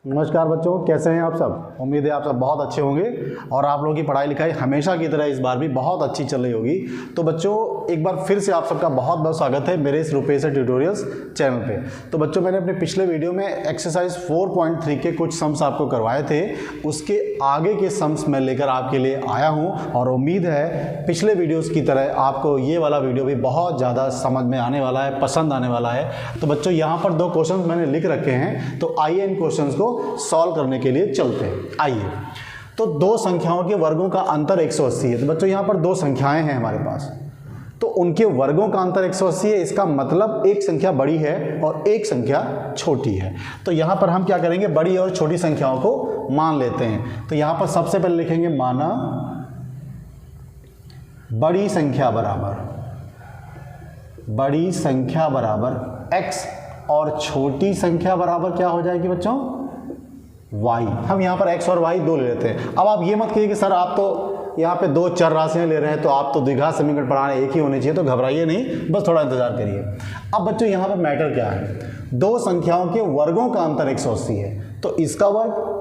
नमस्कार बच्चों, कैसे हैं आप सब। उम्मीद है आप सब बहुत अच्छे होंगे और आप लोगों की पढ़ाई लिखाई हमेशा की तरह इस बार भी बहुत अच्छी चल रही होगी। तो बच्चों, एक बार फिर से आप सबका बहुत बहुत स्वागत है मेरे इस रुपेश ट्यूटोरियल्स चैनल पे। तो बच्चों, मैंने अपने पिछले वीडियो में एक्सरसाइज 4.3 के कुछ सम्स आपको करवाए थे। उसके आगे के सम्स मैं लेकर आपके लिए आया हूँ और उम्मीद है पिछले वीडियोज़ की तरह आपको ये वाला वीडियो भी बहुत ज़्यादा समझ में आने वाला है, पसंद आने वाला है। तो बच्चों, यहाँ पर 2 क्वेश्चन मैंने लिख रखे हैं, तो आइए इन क्वेश्चन को सॉल्व करने के लिए चलते हैं। आइए, तो 2 संख्याओं के वर्गों का अंतर 180 है। तो बच्चों, यहाँ पर 2 संख्याएं हैं हमारे पास, तो उनके वर्गों का अंतर 180 है। इसका मतलब एक संख्या बड़ी है और एक संख्या छोटी है। तो यहाँ पर हम क्या करेंगे, बड़ी और छोटी संख्याओं को मान लेते हैं। तो यहाँ पर सबसे पहले लिखेंगे माना बड़ी संख्या बराबर x और छोटी संख्या बराबर क्या हो जाएगी बच्चों, y। हम यहाँ पर x और y 2 ले लेते हैं। अब आप ये मत कहिए कि सर आप तो यहाँ पे 2 चर राशियाँ ले रहे हैं, तो आप तो द्विघात समीकरण पढ़ा रहे हैं, एक ही होने चाहिए। तो घबराइए नहीं, बस थोड़ा इंतजार करिए। अब बच्चों, यहाँ पर मैटर क्या है, 2 संख्याओं के वर्गों का अंतर 180 है। तो इसका वर्ग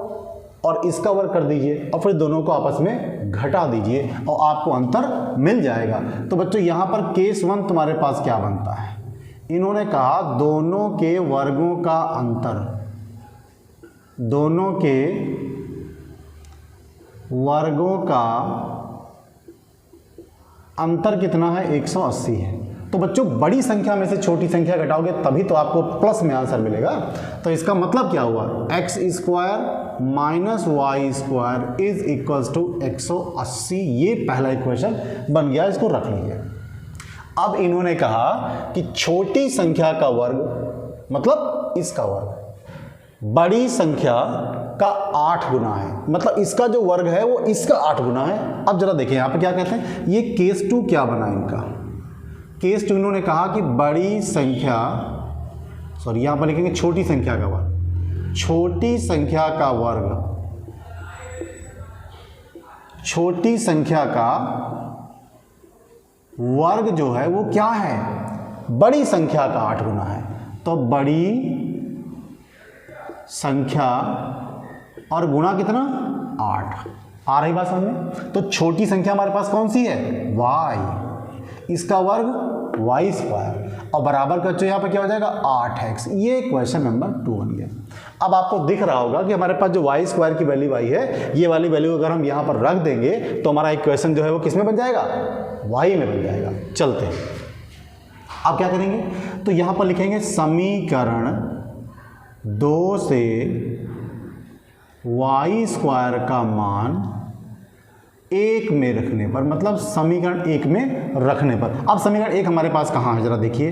और इसका वर्ग कर दीजिए और फिर दोनों को आपस में घटा दीजिए और आपको अंतर मिल जाएगा। तो बच्चों, यहाँ पर केस 1 तुम्हारे पास क्या बनता है, इन्होंने कहा दोनों के वर्गों का अंतर, दोनों के वर्गों का अंतर कितना है, 180 है। तो बच्चों, बड़ी संख्या में से छोटी संख्या घटाओगे तभी तो आपको प्लस में आंसर मिलेगा। तो इसका मतलब क्या हुआ, x square minus y square is equals to 180। ये पहला इक्वेशन बन गया, इसको रख लीजिए। अब इन्होंने कहा कि छोटी संख्या का वर्ग मतलब इसका वर्ग बड़ी संख्या का 8 गुना है, मतलब इसका जो वर्ग है वो इसका 8 गुना है। अब जरा देखिए यहाँ पे क्या कहते हैं, ये केस 2 क्या बना इनका, केस 2 इन्होंने कहा कि बड़ी संख्या, सॉरी यहाँ पर लिखेंगे छोटी संख्या का वर्ग, छोटी संख्या का वर्ग, छोटी संख्या का वर्ग जो है वो क्या है, बड़ी संख्या का 8 गुना है। तो बड़ी संख्या और गुणा कितना, 8। आ रही बात समझ में। तो छोटी संख्या हमारे पास कौन सी है, y, इसका वर्ग y स्क्वायर और बराबर का जो यहाँ पर क्या हो जाएगा 8x। ये क्वेश्चन नंबर 2 बन गया। अब आपको दिख रहा होगा कि हमारे पास जो y स्क्वायर की वैल्यू y है, ये वाली वैल्यू अगर हम यहाँ पर रख देंगे तो हमारा इक्वेशन जो है वो किस में बन जाएगा, y में बन जाएगा। चलते हैं, अब क्या करेंगे, तो यहाँ पर लिखेंगे समीकरण 2 से y स्क्वायर का मान 1 में रखने पर, मतलब समीकरण 1 में रखने पर। अब समीकरण 1 हमारे पास कहाँ है, जरा देखिए,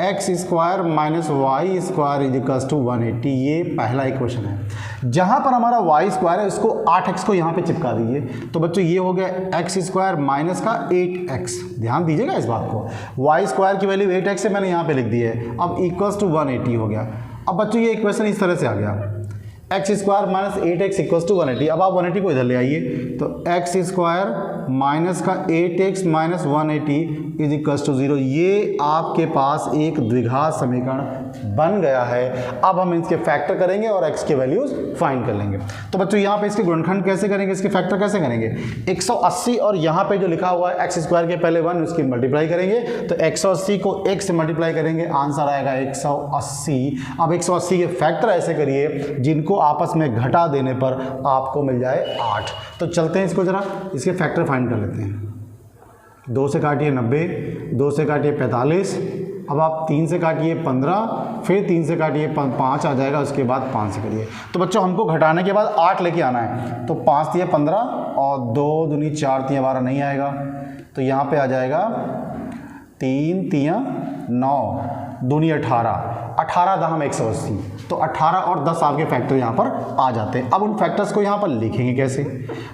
x square minus y square is equals to 180। ये पहला इक्वेशन है। जहाँ पर हमारा y स्क्वायर है उसको 8x को यहाँ पे चिपका दीजिए। तो बच्चों, ये हो गया x स्क्वायर माइनस का 8x। ध्यान दीजिएगा इस बात को, y स्क्वायर की वैल्यू 8x है, मैंने यहाँ पे लिख दी है। अब इक्वल्स टू 180 हो गया। अब बच्चों, ये इक्वेशन इस तरह से आ गया, x square minus 8x equals to 180। अब आप 180 को इधर ले आइए, तो x स्क्वायर माइनस का 8x minus 180 is equals to 0। ये आपके पास एक द्विघात समीकरण बन गया है। अब हम इसके फैक्टर करेंगे और x के वैल्यूज फाइंड कर लेंगे। तो बच्चों, यहाँ पे इसके गुणनखंड कैसे करेंगे, इसके फैक्टर कैसे करेंगे, 180 और यहाँ पे जो लिखा हुआ है x स्क्वायर के पहले 1, उसकी मल्टीप्लाई करेंगे। तो 180 को 1 से मल्टीप्लाई करेंगे, आंसर आएगा 180। अब 180 के फैक्टर ऐसे करिए जिनको आपस में घटा देने पर आपको मिल जाए 8। तो चलते हैं इसको जरा, इसके फैक्टर फाइंड कर लेते हैं। 2 से काटिए 90, 2 से काटिए 45, अब आप 3 से काटिए 15, फिर 3 से काटिए 5 आ जाएगा, उसके बाद 5 से करिए। तो बच्चों, हमको घटाने के बाद 8 लेके आना है। तो 5 तिया 15 और 2 दूनी 4 तिया 12 नहीं आएगा, तो यहाँ पे आ जाएगा 3 तिया 9 दूनी 18, 18 दाम 180। तो 18 और 10 आपके फैक्टर यहाँ पर आ जाते हैं। अब उन फैक्टर्स को यहाँ पर लिखेंगे कैसे,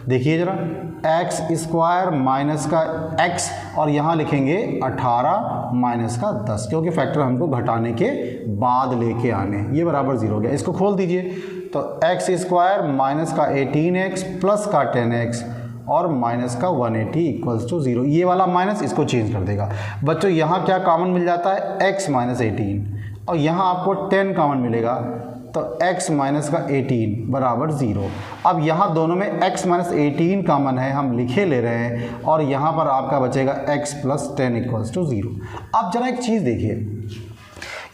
देखिए जरा, x स्क्वायर माइनस का x और यहाँ लिखेंगे 18 माइनस का 10, क्योंकि फैक्टर हमको घटाने के बाद लेके आने। ये बराबर 0 हो गया। इसको खोल दीजिए, तो x स्क्वायर माइनस का 18x प्लस का 10x और माइनस का 180 इक्वल्स टू 0। ये वाला माइनस इसको चेंज कर देगा। बच्चों, यहाँ क्या कॉमन मिल जाता है, x माइनस 18 और यहाँ आपको 10 कॉमन मिलेगा, तो x माइनस का 18 बराबर 0। अब यहाँ दोनों में x माइनस 18 कॉमन है, हम लिखे ले रहे हैं, और यहाँ पर आपका बचेगा x प्लस 10 इक्वल्स टू 0। अब जरा एक चीज़ देखिए,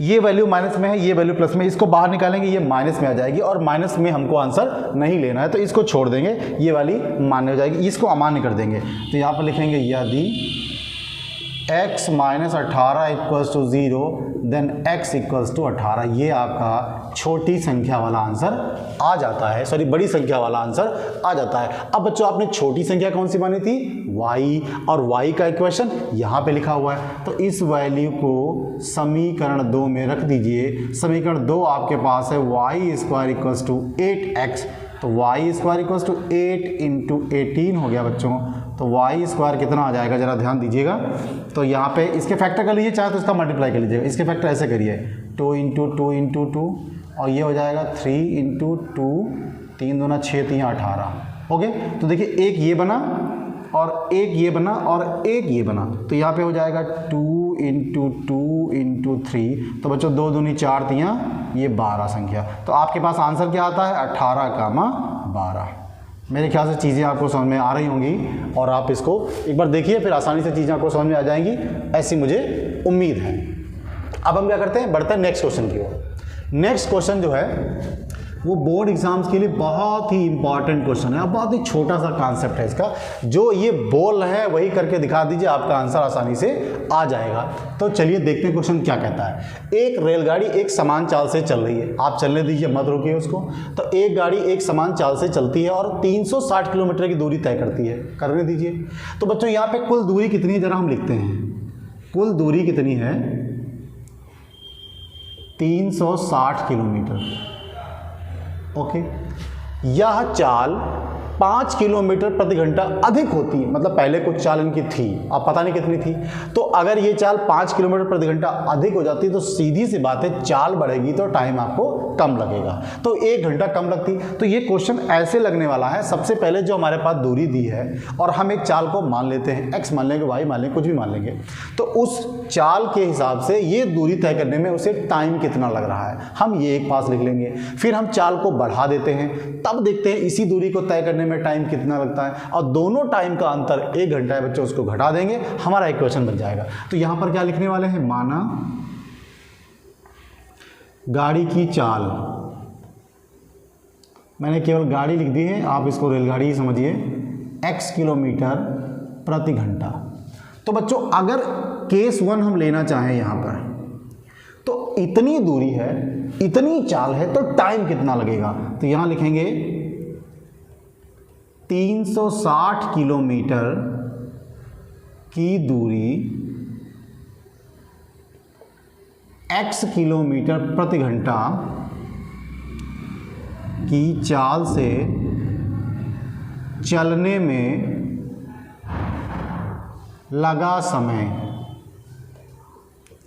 ये वैल्यू माइनस में है, ये वैल्यू प्लस में, इसको बाहर निकालेंगे, ये माइनस में आ जाएगी, और माइनस में हमको आंसर नहीं लेना है तो इसको छोड़ देंगे, ये वाली मान्य हो जाएगी, इसको अमान्य कर देंगे। तो यहाँ पर लिखेंगे यदि x minus 18 equals to 0 then x equals to 18। ये आपका छोटी संख्या वाला आंसर आ जाता है, सॉरी बड़ी संख्या वाला आंसर आ जाता है। अब बच्चों आपने छोटी संख्या कौन सी मानी थी? y, और y का इक्वेशन यहाँ पे लिखा हुआ है, तो इस वैल्यू को समीकरण 2 में रख दीजिए। समीकरण 2 आपके पास है y स्क्वायर इक्वल्स टू 8x, तो y स्क्वायर इक्वल्स टू 8 इंटू 18 हो गया बच्चों। तो y स्क्वायर कितना आ जाएगा जरा ध्यान दीजिएगा। तो यहाँ पे इसके फैक्टर कर लीजिए, चाहे तो इसका मल्टीप्लाई कर लीजिएगा। इसके फैक्टर ऐसे करिए 2 इंटू 2 इंटू 2, और ये हो जाएगा 3 इंटू 2, 3 दूना 6, 3 18। ओके, तो देखिए एक ये बना और एक ये बना और एक ये बना, तो यहाँ पे हो जाएगा 2 इंटू 2 इंटू 3। तो बच्चों 2 दूनी 4, 3 ये 12 संख्या। तो आपके पास आंसर क्या आता है? 18, 12। मेरे ख्याल से चीज़ें आपको समझ में आ रही होंगी, और आप इसको एक बार देखिए, फिर आसानी से चीज़ें आपको समझ में आ जाएंगी, ऐसी मुझे उम्मीद है। अब हम क्या करते हैं, बढ़ते हैं नेक्स्ट क्वेश्चन की ओर। नेक्स्ट क्वेश्चन जो है वो बोर्ड एग्जाम्स के लिए बहुत ही इंपॉर्टेंट क्वेश्चन है, बहुत ही छोटा सा कॉन्सेप्ट है इसका। जो ये बोल है वही करके दिखा दीजिए, आपका आंसर आसानी से आ जाएगा। तो चलिए देखते हैं क्वेश्चन क्या कहता है। एक रेलगाड़ी एक समान चाल से चल रही है, आप चलने दीजिए, मत रोकिए उसको। तो एक गाड़ी एक समान चाल से चलती है और 360 किलोमीटर की दूरी तय करती है, करने दीजिए। तो बच्चों यहाँ पे कुल दूरी कितनी है जरा हम लिखते हैं। कुल दूरी कितनी है? 360 किलोमीटर। ओके, यह चाल 5 किलोमीटर प्रति घंटा अधिक होती है, मतलब पहले कुछ चाल इनकी थी, अब पता नहीं कितनी थी। तो अगर ये चाल 5 किलोमीटर प्रति घंटा अधिक हो जाती तो सीधी सी बात है, चाल बढ़ेगी तो टाइम आपको कम लगेगा, तो 1 घंटा कम लगती। तो ये क्वेश्चन ऐसे लगने वाला है, सबसे पहले जो हमारे पास दूरी दी है और हम एक चाल को मान लेते हैं, x मान लेंगे, y मान लेंगे, कुछ भी मान लेंगे, तो उस चाल के हिसाब से ये दूरी तय करने में उसे टाइम कितना लग रहा है, हम ये एक पास लिख लेंगे। फिर हम चाल को बढ़ा देते हैं, तब देखते हैं इसी दूरी को तय करने में टाइम कितना लगता है, और दोनों टाइम का अंतर 1 घंटा है बच्चों, उसको घटा देंगे, हमारा इक्वेशन बन जाएगा। तो यहाँ पर क्या लिखने वाले हैं? माना गाड़ी की चाल, मैंने केवल गाड़ी लिख दी है, आप इसको रेलगाड़ी ही समझिए, x किलोमीटर प्रति घंटा। तो बच्चों अगर केस 1 हम लेना चाहें यहाँ पर, तो इतनी दूरी है, इतनी चाल है, तो टाइम कितना लगेगा? तो यहाँ लिखेंगे 360 किलोमीटर की दूरी x किलोमीटर प्रति घंटा की चाल से चलने में लगा समय,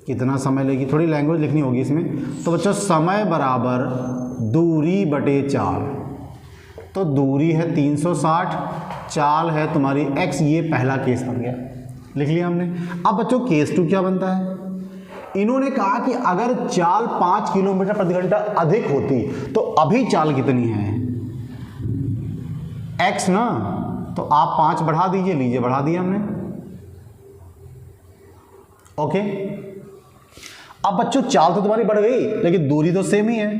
कितना समय लेगी, थोड़ी लैंग्वेज लिखनी होगी इसमें। तो बच्चों समय बराबर दूरी बटे चाल, तो दूरी है 360, चाल है तुम्हारी x, ये पहला केस बन गया, लिख लिया हमने। अब बच्चों केस 2 क्या बनता है? इन्होंने कहा कि अगर चाल 5 किलोमीटर प्रति घंटा अधिक होती तो अभी चाल कितनी है? x ना, तो आप 5 बढ़ा दीजिए, लीजिए बढ़ा दिया हमने। ओके, अब बच्चों चाल तो तुम्हारी बढ़ गई, लेकिन दूरी तो सेम ही है,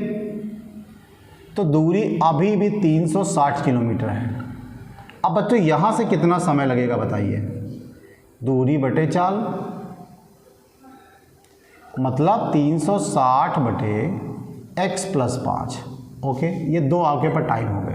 तो दूरी अभी भी 360 किलोमीटर है। अब बच्चों यहां से कितना समय लगेगा बताइए? दूरी बटे चाल, मतलब 360 बटे x प्लस 5। ओके, ये 2 आपके पर टाइम हो गए।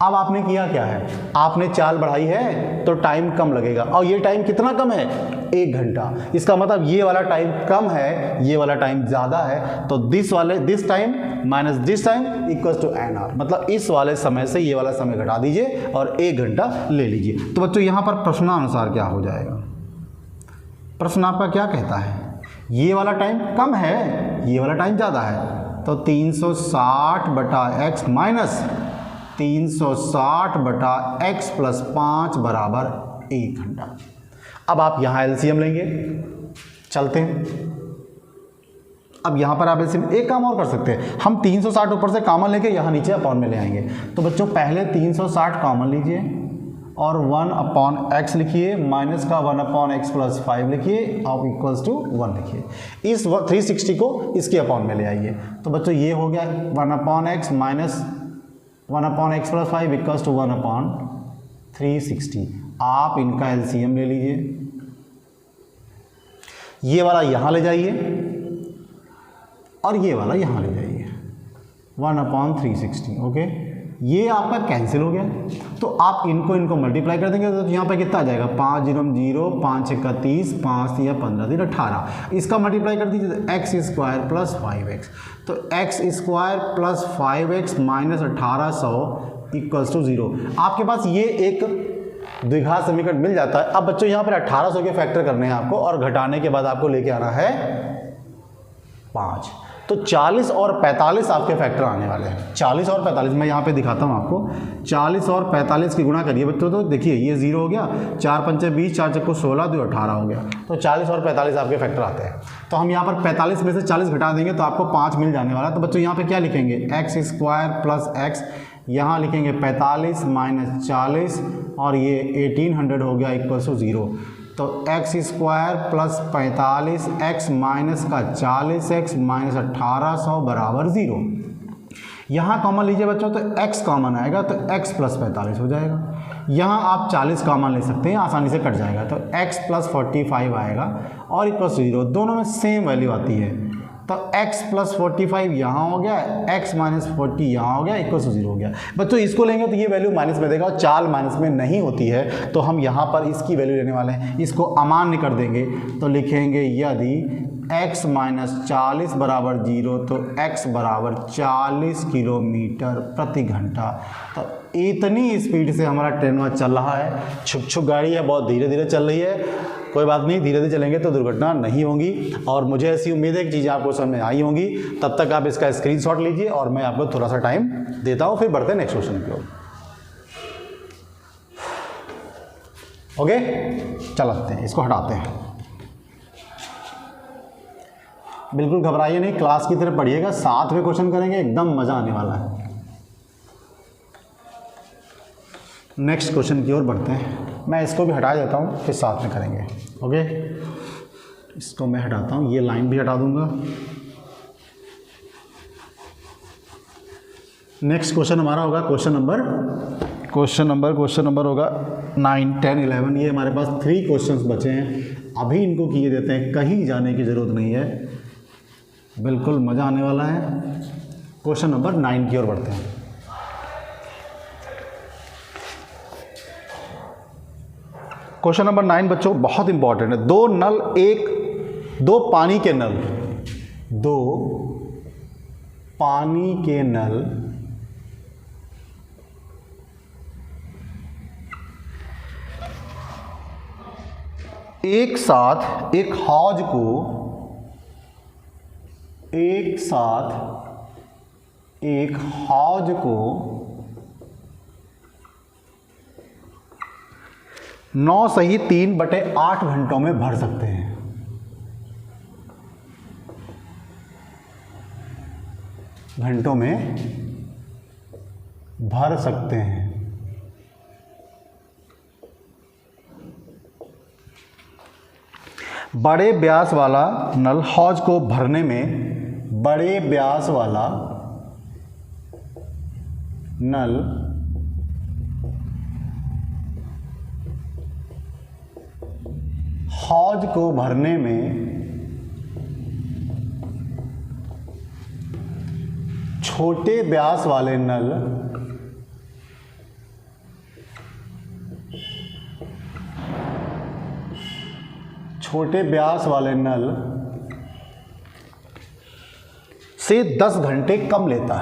अब आपने किया क्या है? आपने चाल बढ़ाई है तो टाइम कम लगेगा, और ये टाइम कितना कम है? 1 घंटा। इसका मतलब ये वाला टाइम कम है, ये वाला टाइम ज़्यादा है, तो this time minus this time equals to n r, मतलब इस वाले समय से ये वाला समय घटा दीजिए और 1 घंटा ले लीजिए। तो बच्चों यहाँ पर प्रश्नानुसार क्या हो जाएगा? प्रश्न आपका क्या कहता है? ये वाला टाइम कम है, ये वाला टाइम ज़्यादा है, तो 360 बटा x माइनस 360 बटा x प्लस 5 बराबर 1 घंटा। अब आप यहाँ एलसीएम लेंगे, चलते हैं। अब यहाँ पर आप ऐसे एक काम और कर सकते हैं, हम 360 ऊपर से कॉमन लेके यहाँ नीचे अपॉन में ले आएंगे। तो बच्चों पहले 360 कॉमन लीजिए और 1/x लिखिए, माइनस का 1/x प्लस 5 लिखिए और इक्वल्स टू 1 लिखिए। इस 360 को इसके अपॉन में ले आइए। तो बच्चों ये हो गया 1/x minus 1/x plus 5 equals to 1/360। आप इनका एलसीएम ले लीजिए, ये वाला यहाँ ले जाइए और ये वाला यहाँ ले जाइए, 1/360। ओके, ये आपका कैंसिल हो गया। तो आप इनको मल्टीप्लाई कर देंगे तो यहाँ पे कितना आ जाएगा, 5 0 0 5 1 30 5 या 15 दिन 18। इसका मल्टीप्लाई कर दीजिए तो एक्स स्क्वायर प्लस 5x, तो x square plus 5x minus 1800 equals to 0। आपके पास ये एक द्विघात समीकरण मिल जाता है। अब बच्चों यहाँ पर 1800 के फैक्टर करने हैं आपको और घटाने के बाद आपको लेके आना है 5। तो 40 और 45 आपके फैक्टर आने वाले हैं। 40 और 45 मैं यहाँ पे दिखाता हूँ आपको। 40 और 45 की गुणा करिए बच्चों, तो देखिए ये 0 हो गया, 4 पंचे 20, 4 चक्को 16, 2 18 हो गया। तो 40 और 45 आपके फैक्टर आते हैं। तो हम यहाँ पर 45 में से 40 घटा देंगे तो आपको 5 मिल जाने वाला है। तो बच्चों यहाँ पे क्या लिखेंगे, एक्स स्क्वायर प्लस एक्स, यहाँ लिखेंगे 45 माइनस 40 और ये 1800 हो गया इक्वल्स टू 0। तो x square plus 45 x minus का 40x माइनस 1800 बराबर 0। यहाँ कॉमन लीजिए बच्चों, तो x कॉमन आएगा तो x प्लस 45 हो जाएगा। यहाँ आप 40 कॉमन ले सकते हैं, आसानी से कट जाएगा। तो x प्लस 45 आएगा और इक्वल्स 0, दोनों में सेम वैल्यू आती है। तो x प्लस 45 यहाँ हो गया, x माइनस 40 यहाँ हो गया, इक्वल्स टू 0 हो गया। बच्चों इसको लेंगे तो ये वैल्यू माइनस में देगा और चाल माइनस में नहीं होती है, तो हम यहाँ पर इसकी वैल्यू लेने वाले हैं। इसको अमान्य कर देंगे तो लिखेंगे यदि x माइनस 40 बराबर 0 तो x बराबर 40 किलोमीटर प्रति घंटा। तो इतनी स्पीड से हमारा ट्रेन चल रहा है। छुक छुक गाड़ी है, बहुत धीरे धीरे चल रही है। कोई बात नहीं, धीरे धीरे चलेंगे तो दुर्घटना नहीं होगी। और मुझे ऐसी उम्मीद है कि चीज़ें आपको समझ में आई होंगी। तब तक आप इसका स्क्रीनशॉट लीजिए और मैं आपको थोड़ा सा टाइम देता हूँ, फिर बढ़ते हैं नेक्स्ट क्वेश्चन की ओर। ओके, चलाते हैं, इसको हटाते हैं। बिल्कुल घबराइए नहीं, क्लास की तरह पढ़िएगा, साथ में क्वेश्चन करेंगे, एकदम मज़ा आने वाला है। नेक्स्ट क्वेश्चन की ओर बढ़ते हैं। मैं इसको भी हटा देता हूँ, फिर साथ में करेंगे। ओके, इसको मैं हटाता हूँ, ये लाइन भी हटा दूंगा। नेक्स्ट क्वेश्चन हमारा होगा क्वेश्चन नंबर होगा 9, 10, 11। ये हमारे पास 3 क्वेश्चंस बचे हैं, अभी इनको किए देते हैं, कहीं जाने की ज़रूरत नहीं है, बिल्कुल मज़ा आने वाला है। क्वेश्चन नंबर 9 की ओर बढ़ते हैं। क्वेश्चन नंबर 9 बच्चों बहुत इंपॉर्टेंट है। दो पानी के नल एक साथ एक हौज को 9 सही 3/8 घंटों में भर सकते हैं। बड़े व्यास वाला नल हौज को भरने में छोटे व्यास वाले नल से 10 घंटे कम लेता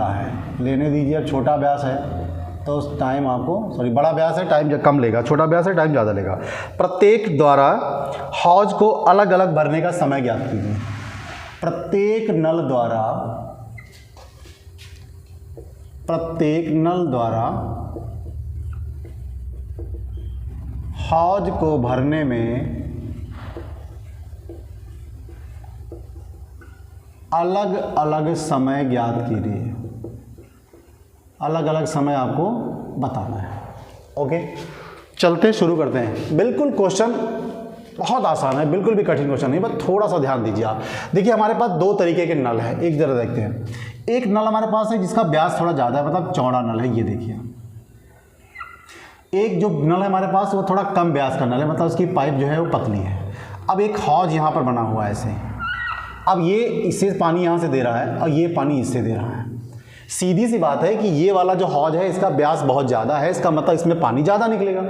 है। लेने दीजिए, अब छोटा व्यास है तो उस टाइम आपको बड़ा व्यास है, टाइम कम लेगा, छोटा व्यास है, टाइम ज़्यादा लेगा। प्रत्येक द्वारा हौज को अलग अलग भरने का समय ज्ञात कीजिए। प्रत्येक नल द्वारा हौज को भरने में अलग अलग समय ज्ञात कीजिए। अलग अलग समय आपको बताना है। ओके, चलते शुरू करते हैं। बिल्कुल क्वेश्चन बहुत आसान है, बिल्कुल भी कठिन क्वेश्चन नहीं, बस थोड़ा सा ध्यान दीजिए आप। देखिए हमारे पास दो तरीके के नल है, एक जरा देखते हैं। एक नल हमारे पास है जिसका व्यास थोड़ा ज़्यादा है, मतलब चौड़ा नल है, ये देखिए। एक जो नल है हमारे पास वो थोड़ा कम व्यास का नल है, मतलब उसकी पाइप जो है वो पतली है। अब एक हौज यहाँ पर बना हुआ है ऐसे, अब ये इससे पानी यहाँ से दे रहा है और ये पानी इससे दे रहा है। सीधी सी बात है कि ये वाला जो हौज है इसका व्यास बहुत ज़्यादा है, इसका मतलब इसमें पानी ज़्यादा निकलेगा।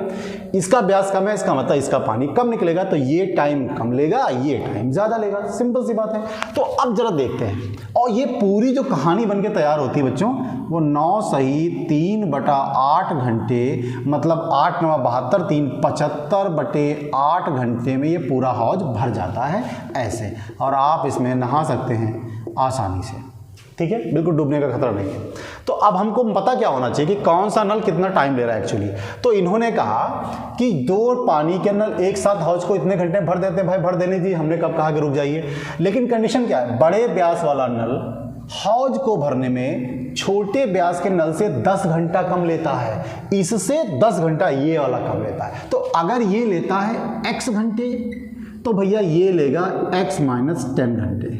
इसका व्यास कम है, इसका मतलब इसका पानी कम निकलेगा, तो ये टाइम कम लेगा, ये टाइम ज़्यादा लेगा। सिंपल सी बात है। तो अब जरा देखते हैं, और ये पूरी जो कहानी बन के तैयार होती है बच्चों, वो 9 सही 3/8 घंटे, मतलब 8 9 72 3 75/8 घंटे में ये पूरा हौज भर जाता है ऐसे, और आप इसमें नहा सकते हैं आसानी से। ठीक है, बिल्कुल डूबने का खतरा नहीं है। तो अब हमको पता क्या होना चाहिए कि कौन सा नल कितना टाइम ले रहा है एक्चुअली। तो इन्होंने कहा कि दो पानी के नल एक साथ हौज को इतने घंटे में भर देते हैं। भाई भर देने दीजिए, हमने कब कहा कि रुक जाइए, लेकिन कंडीशन क्या है, बड़े व्यास वाला नल हौज को भरने में छोटे व्यास के नल से 10 घंटा कम लेता है, इससे 10 घंटा ये वाला कम लेता है। तो अगर ये लेता है x घंटे, तो भैया ये लेगा x - 10 घंटे।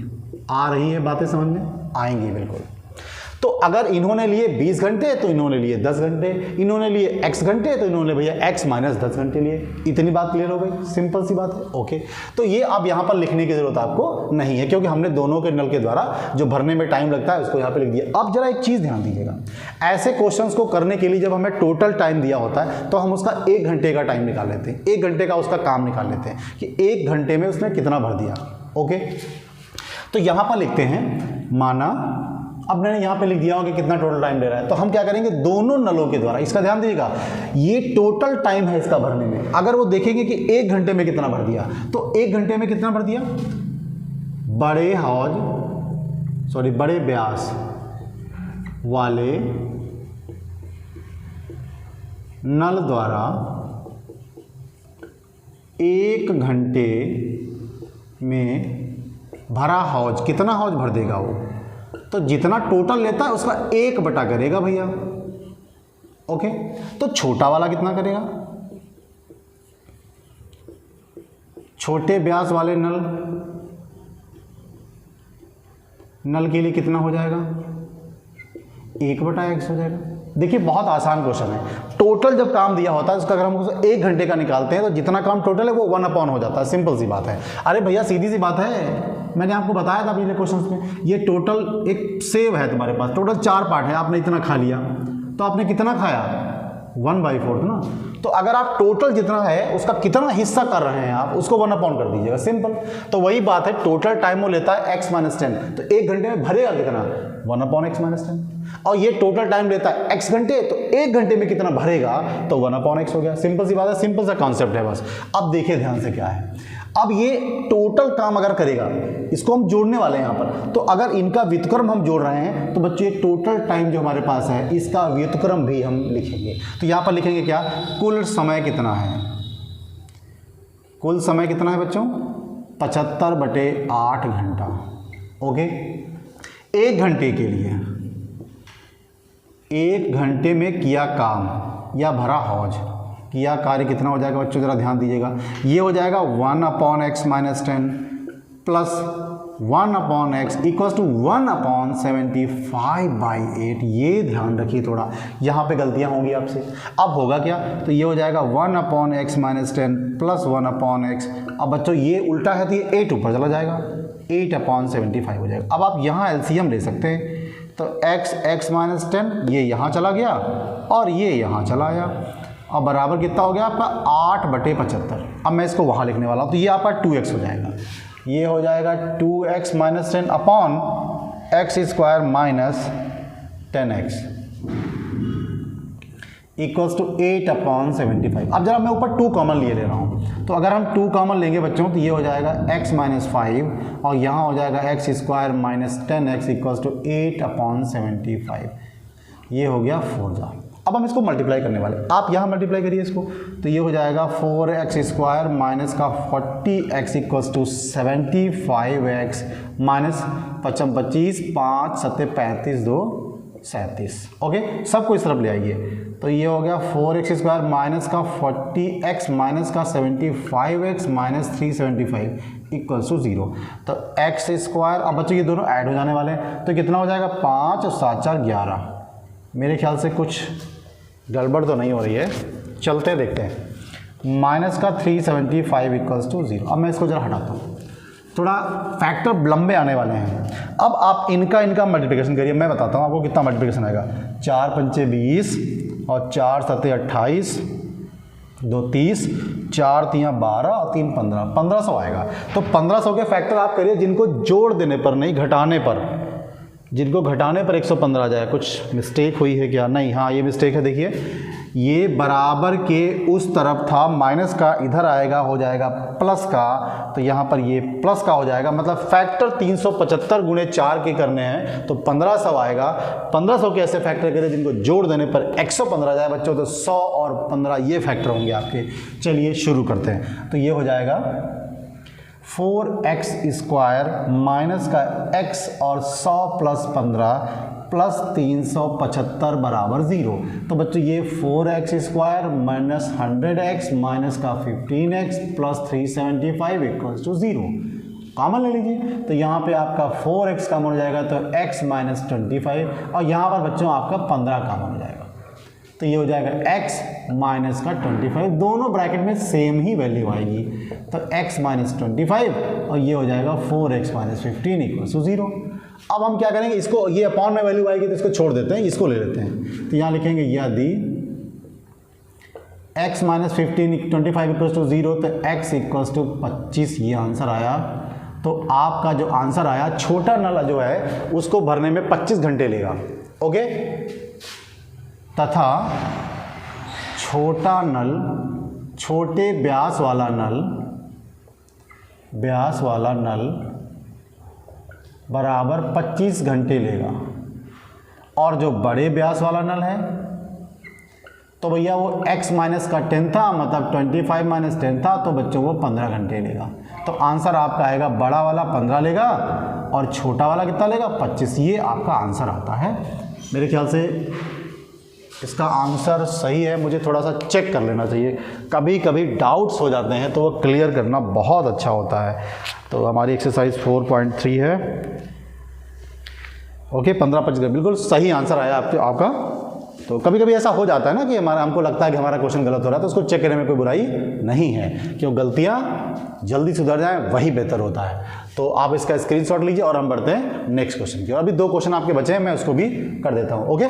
आ रही है बातें समझ में? आएंगी बिल्कुल। तो अगर इन्होंने लिए 20 घंटे तो इन्होंने लिए 10 घंटे, इन्होंने लिए x घंटे तो इन्होंने भैया x - 10 घंटे लिए। इतनी बात क्लियर हो गई, सिंपल सी बात है। ओके, तो ये अब यहाँ पर लिखने की जरूरत आपको नहीं है, क्योंकि हमने दोनों के नल के द्वारा जो भरने में टाइम लगता है उसको यहाँ पे लिख दिया। अब जरा एक चीज़ ध्यान दीजिएगा, ऐसे क्वेश्चंस को करने के लिए जब हमें टोटल टाइम दिया होता है तो हम उसका 1 घंटे का टाइम निकाल लेते हैं, 1 घंटे का उसका काम निकाल लेते हैं कि 1 घंटे में उसने कितना भर दिया। ओके, तो यहाँ पर लिखते हैं, माना अब मैंने यहाँ पे लिख दिया हो कि कितना टोटल टाइम ले रहा है, तो हम क्या करेंगे, दोनों नलों के द्वारा, इसका ध्यान दीजिएगा, ये टोटल टाइम है इसका भरने में। अगर वो देखेंगे कि 1 घंटे में कितना भर दिया, तो 1 घंटे में कितना भर दिया, बड़े व्यास वाले नल द्वारा 1 घंटे में भरा हौज, कितना हौज भर देगा वो, तो जितना टोटल लेता है उसका 1 बटा करेगा भैया। ओके, तो छोटा वाला कितना करेगा, छोटे व्यास वाले नल के लिए कितना हो जाएगा, 1/x हो जाएगा। देखिए बहुत आसान क्वेश्चन है। टोटल जब काम दिया होता है उसका अगर हम उसको 1 घंटे का निकालते हैं तो जितना काम टोटल है वो 1/, हो जाता है। सिंपल सी बात है। अरे भैया सीधी सी बात है, मैंने आपको बताया था पिछले क्वेश्चंस में, ये टोटल एक सेव है तुम्हारे पास, टोटल 4 पार्ट है, आपने इतना खा लिया, तो आपने कितना खाया, 1/4 ना। तो अगर आप टोटल जितना है उसका कितना हिस्सा कर रहे हैं आप, उसको 1/, कर दीजिएगा, सिंपल। तो वही बात है, टोटल टाइम वो लेता है x - 10, तो 1 घंटे में भरेगा कितना, 1/x - 10। और ये टोटल टाइम लेता है x घंटे, तो 1 घंटे में कितना भरेगा, तो 1/x हो गया। सिंपल सी बात है, सिंपल सा कॉन्सेप्ट है बस। अब देखिए ध्यान से क्या है, अब ये टोटल काम अगर करेगा, इसको हम जोड़ने वाले हैं यहाँ पर, तो अगर इनका व्युत्क्रम हम जोड़ रहे हैं तो बच्चों ये टोटल टाइम जो हमारे पास है इसका व्युत्क्रम भी हम लिखेंगे। तो यहाँ पर लिखेंगे क्या, कुल समय कितना है, कुल समय कितना है बच्चों, 75/8 घंटा। ओके, 1 घंटे के लिए, 1 घंटे में किया काम या भरा हौज, किया कार्य कितना हो जाएगा बच्चों, जरा ध्यान दीजिएगा, ये हो जाएगा 1/x - 10 plus 1/x equals to 1/75/8। ये ध्यान रखिए थोड़ा, यहाँ पे गलतियाँ होंगी आपसे। अब होगा क्या, तो ये हो जाएगा 1/x - 10 प्लस 1/x। अब बच्चों ये उल्टा है तो ये 8 ऊपर चला जाएगा, 8/75 हो जाएगा। अब आप यहाँ एलसीएम ले सकते हैं, तो x - 10 ये यहाँ चला गया और ये यहाँ चला आया, अब बराबर कितना हो गया आपका, 8/75। अब मैं इसको वहाँ लिखने वाला हूँ, तो ये आपका 2x हो जाएगा, ये हो जाएगा 2x - 10 upon x² - 10x equals to 8/75। अब जरा मैं ऊपर 2 कॉमन ले रहा हूँ, तो अगर हम 2 कॉमन लेंगे बच्चों तो ये हो जाएगा x - 5 और यहाँ हो जाएगा x² - 10x इक्वल्स टू 8/75। ये हो गया 4 जा। अब हम इसको मल्टीप्लाई करने वाले, आप यहाँ मल्टीप्लाई करिए इसको, तो ये हो जाएगा 4x² माइनस का 40x equals to 75x minus 25, 5 7 35, 2 37। Okay, सबको इस तरफ ले आइए, तो ये हो गया 4x² माइनस का 40x माइनस का 75x माइनस 375 इक्वल्स टू 0। तो x², अब बच्चों ये दोनों ऐड हो जाने वाले हैं, तो कितना हो जाएगा 5 और 7 4 11। मेरे ख्याल से कुछ गड़बड़ तो नहीं हो रही है, चलते देखते हैं। माइनस का 375 इक्वल्स टू 0। अब मैं इसको जरा हटाता हूँ, थोड़ा फैक्टर लंबे आने वाले हैं। अब आप इनका मल्टीप्लिकेशन करिए, मैं बताता हूँ आपको कितना मल्टीप्लिकेशन आएगा। 4 पंचे 20 और 4 सत्ते 28, 2 30, 4 3 12 और 3 15, 1500 आएगा। तो 1500 के फैक्टर आप करिए जिनको जोड़ देने पर नहीं घटाने पर, जिनको घटाने पर 115 आ जाए। कुछ मिस्टेक हुई है क्या? नहीं, हाँ ये मिस्टेक है। देखिए ये बराबर के उस तरफ था, माइनस का इधर आएगा, हो जाएगा प्लस का, तो यहाँ पर ये प्लस का हो जाएगा। मतलब फैक्टर 375 गुणे 4 के करने हैं तो 1500 आएगा। 1500 के ऐसे फैक्टर करें जिनको जोड़ देने पर 115 जाए बच्चों, तो 100 और 15 ये फैक्टर होंगे आपके। चलिए शुरू करते हैं। तो ये हो जाएगा 4x² माइनस का x और 100 प्लस 15 प्लस 375 बराबर 0। तो बच्चों ये 4x² माइनस 100x माइनस का 15x plus 375 equals to 0। Common ले लीजिए, तो यहाँ पे आपका 4x कॉमन हो जाएगा, तो x माइनस 25, और यहाँ पर बच्चों आपका 15 कॉमन हो जाएगा, तो ये हो जाएगा x माइनस का 25। दोनों ब्रैकेट में सेम ही वैल्यू आएगी, तो x माइनस 25 और ये हो जाएगा 4x माइनस 15 इक्वल्स टू 0। अब हम क्या करेंगे, इसको ये अपॉन में वैल्यू आएगी तो इसको छोड़ देते हैं, इसको ले लेते हैं। तो यहाँ लिखेंगे यदि x माइनस 25 इक्वल्स टू 0, तो x इक्वल्स टू 25 ये आंसर आया। तो आपका जो आंसर आया, छोटा नल जो है उसको भरने में 25 घंटे लेगा। ओके, तथा छोटा नल, छोटे व्यास वाला नल बराबर 25 घंटे लेगा, और जो बड़े व्यास वाला नल है तो भैया वो x माइनस का 10 था, मतलब 25 माइनस 10 था, तो बच्चों वो 15 घंटे लेगा। तो आंसर आपका आएगा, बड़ा वाला 15 लेगा और छोटा वाला कितना लेगा 25। ये आपका आंसर आता है। मेरे ख्याल से इसका आंसर सही है, मुझे थोड़ा सा चेक कर लेना चाहिए। कभी कभी डाउट्स हो जाते हैं तो वो क्लियर करना बहुत अच्छा होता है। तो हमारी एक्सरसाइज 4.3 है। ओके, 15-25 बिल्कुल सही आंसर आया आपका। तो कभी कभी ऐसा हो जाता है ना कि हमको लगता है कि हमारा क्वेश्चन गलत हो रहा है, तो उसको चेक करने में कोई बुराई नहीं है, क्यों गलतियाँ जल्दी सुधर जाएं वही बेहतर होता है। तो आप इसका स्क्रीनशॉट लीजिए और हम बढ़ते हैं नेक्स्ट क्वेश्चन की। और अभी 2 क्वेश्चन आपके बचे हैं, मैं उसको भी कर देता हूँ। ओके,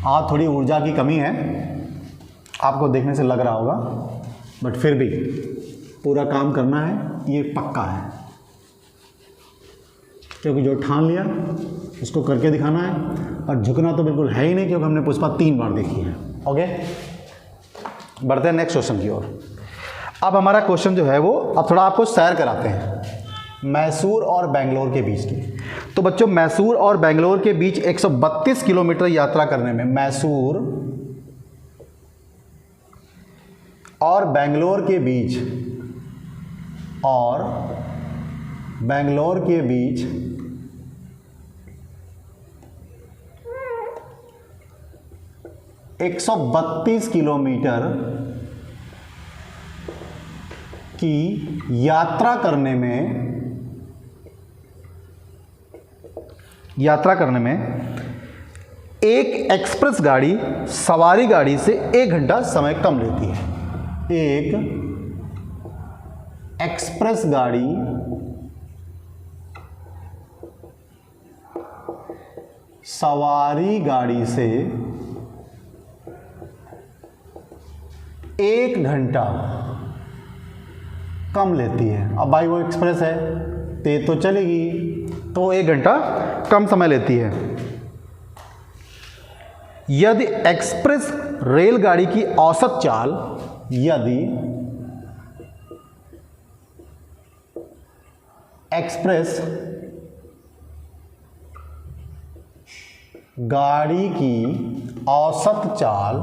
आज थोड़ी ऊर्जा की कमी है, आपको देखने से लग रहा होगा, बट फिर भी पूरा काम करना है, ये पक्का है, क्योंकि जो ठान लिया उसको करके दिखाना है। और झुकना तो बिल्कुल है ही नहीं, क्योंकि हमने पुष्पा 3 बार देखी है। ओके, बढ़ते हैं नेक्स्ट क्वेश्चन की ओर। अब हमारा क्वेश्चन जो है वो, अब थोड़ा आपको सैर कराते हैं मैसूर और बेंगलोर के बीच की। तो बच्चों मैसूर और बेंगलोर के बीच 132 किलोमीटर यात्रा करने में, मैसूर और बेंगलोर के बीच 132 किलोमीटर की यात्रा करने में एक एक्सप्रेस गाड़ी सवारी गाड़ी से 1 घंटा समय कम लेती है। एक एक्सप्रेस गाड़ी सवारी गाड़ी से 1 घंटा कम लेती है। अब भाई वो एक्सप्रेस है, तेज तो चलेगी, तो 1 घंटा कम समय लेती है। यदि एक्सप्रेस रेलगाड़ी की औसत चाल, यदि एक्सप्रेस गाड़ी की औसत चाल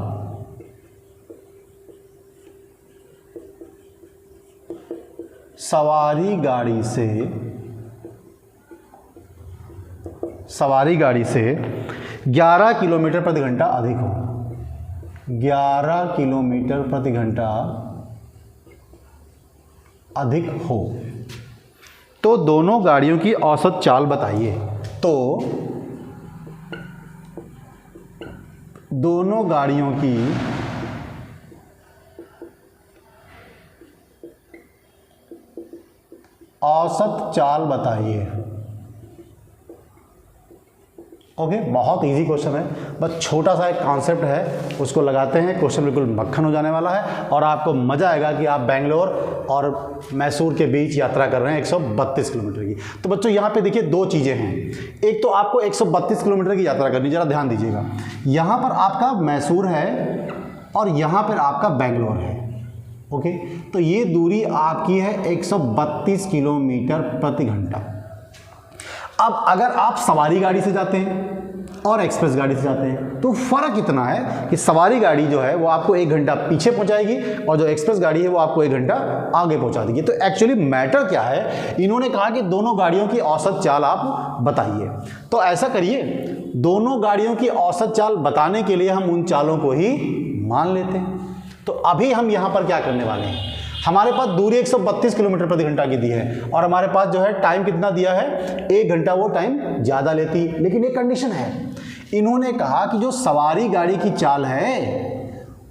सवारी गाड़ी से 11 किलोमीटर प्रति घंटा अधिक हो। 11 किलोमीटर प्रति घंटा अधिक हो तो दोनों गाड़ियों की औसत चाल बताइए। तो दोनों गाड़ियों की औसत चाल बताइए। ओके, बहुत इजी क्वेश्चन है, बस छोटा सा एक कॉन्सेप्ट है, उसको लगाते हैं, क्वेश्चन बिल्कुल मक्खन हो जाने वाला है और आपको मज़ा आएगा कि आप बेंगलोर और मैसूर के बीच यात्रा कर रहे हैं 132 किलोमीटर की। तो बच्चों यहाँ पे देखिए दो चीज़ें हैं। एक तो आपको 132 किलोमीटर की यात्रा करनी, ज़रा ध्यान दीजिएगा। यहाँ पर आपका मैसूर है और यहाँ पर आपका बेंगलोर है। ओके, तो ये दूरी आपकी है 132 किलोमीटर प्रति घंटा। अब अगर आप सवारी गाड़ी से जाते हैं और एक्सप्रेस गाड़ी से जाते हैं तो फ़र्क इतना है कि सवारी गाड़ी जो है वो आपको 1 घंटा पीछे पहुंचाएगी और जो एक्सप्रेस गाड़ी है वो आपको 1 घंटा आगे पहुंचा देगी। तो एक्चुअली मैटर क्या है, इन्होंने कहा कि दोनों गाड़ियों की औसत चाल आप बताइए। तो ऐसा करिए, दोनों गाड़ियों की औसत चाल बताने के लिए हम उन चालों को ही मान लेते हैं। तो अभी हम यहाँ पर क्या करने वाले हैं, हमारे पास दूरी 132 किलोमीटर प्रति घंटा की दी है और हमारे पास जो है टाइम कितना दिया है, 1 घंटा। वो टाइम ज़्यादा लेती, लेकिन एक कंडीशन है। इन्होंने कहा कि जो सवारी गाड़ी की चाल है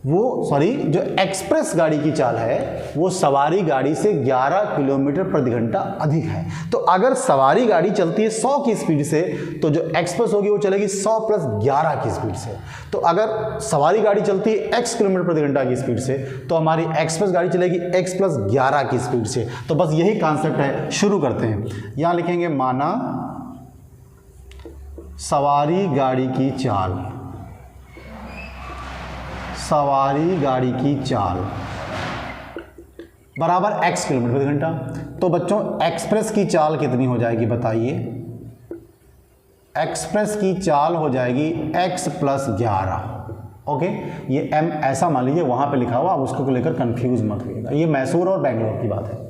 जो एक्सप्रेस गाड़ी की चाल है वो सवारी गाड़ी से 11 किलोमीटर प्रति घंटा अधिक है। तो अगर सवारी गाड़ी चलती है 100 की स्पीड से तो जो एक्सप्रेस होगी वो चलेगी 100 + 11 की स्पीड से। तो अगर सवारी गाड़ी चलती है x किलोमीटर प्रति घंटा की स्पीड से तो हमारी एक्सप्रेस गाड़ी चलेगी x + 11 की स्पीड से। तो बस यही कॉन्सेप्ट है, शुरू करते हैं। यहाँ लिखेंगे माना सवारी गाड़ी की चाल, सवारी गाड़ी की चाल बराबर x किलोमीटर प्रति घंटा। तो बच्चों एक्सप्रेस की चाल कितनी हो जाएगी बताइए। एक्सप्रेस की चाल हो जाएगी x + 11। ओके, ये m ऐसा मान लीजिए वहाँ पे लिखा हुआ, आप उसको लेकर कंफ्यूज मत होइएगा। ये मैसूर और बेंगलोर की बात है।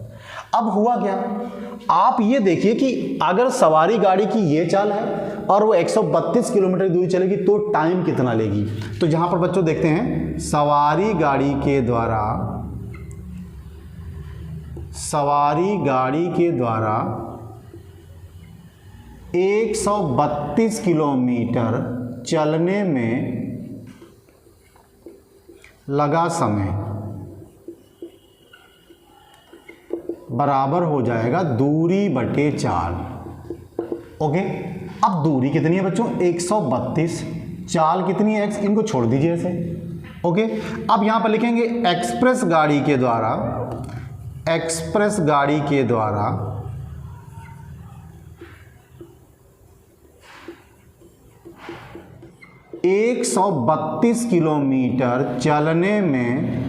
अब हुआ क्या, आप ये देखिए कि अगर सवारी गाड़ी की ये चाल है और वो 132 किलोमीटर दूरी चलेगी तो टाइम कितना लेगी। तो यहाँ पर बच्चों देखते हैं, सवारी गाड़ी के द्वारा 132 किलोमीटर चलने में लगा समय बराबर हो जाएगा दूरी बटे चाल। ओके, अब दूरी कितनी है बच्चों 132, चाल कितनी है x, इनको छोड़ दीजिए ऐसे। ओके, अब यहां पर लिखेंगे एक्सप्रेस गाड़ी के द्वारा 132 किलोमीटर चलने में